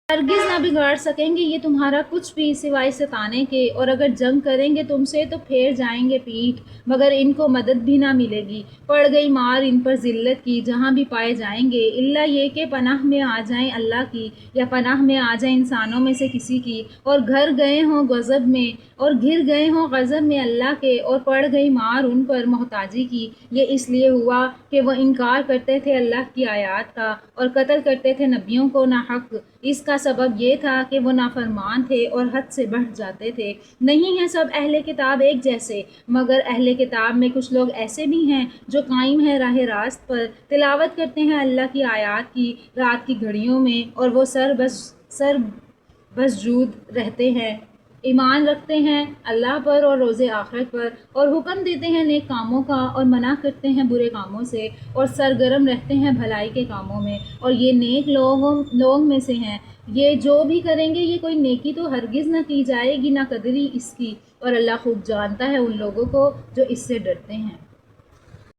ہرگز نہ بگاڑ سکیں گے یہ تمہارا کچھ بھی سوائے ستانے کے، اور اگر جنگ کریں گے تم سے تو پھیر جائیں گے پیٹھ، مگر ان کو مدد بھی نہ ملے گی۔ پڑ گئی مار ان پر ذلت کی جہاں بھی پائے جائیں گے، الا یہ کہ پناہ میں آ جائیں اللہ کی، یا پناہ میں آ جائیں انسانوں میں سے کسی کی، اور گھر گئے ہوں غضب میں، اور گر گئے ہوں غضب میں اللہ کے، اور پڑ گئی مار ان پر محتاجی کی۔ یہ اس لیے ہوا کہ وہ انکار کرتے تھے اللہ کی آیات کا، اور قتل کرتے تھے نبیوں کو ناحق۔ اس کا سبب یہ تھا کہ وہ نافرمان تھے اور حد سے بڑھ جاتے تھے۔ نہیں ہیں سب اہل کتاب ایک جیسے، مگر اہل کتاب میں کچھ لوگ ایسے بھی ہیں جو قائم ہیں راہ راست پر، تلاوت کرتے ہیں اللہ کی آیات کی رات کی گھڑیوں میں، اور وہ سر بسجود رہتے ہیں، ایمان رکھتے ہیں اللہ پر اور روز آخرت پر، اور حکم دیتے ہیں نیک کاموں کا اور منع کرتے ہیں برے کاموں سے، اور سرگرم رہتے ہیں بھلائی کے کاموں میں، اور یہ نیک لوگ میں سے ہیں۔ یہ جو بھی کریں گے یہ کوئی نیکی تو ہرگز نہ کی جائے گی نہ قدری اس کی، اور اللہ خوب جانتا ہے ان لوگوں کو جو اس سے ڈرتے ہیں۔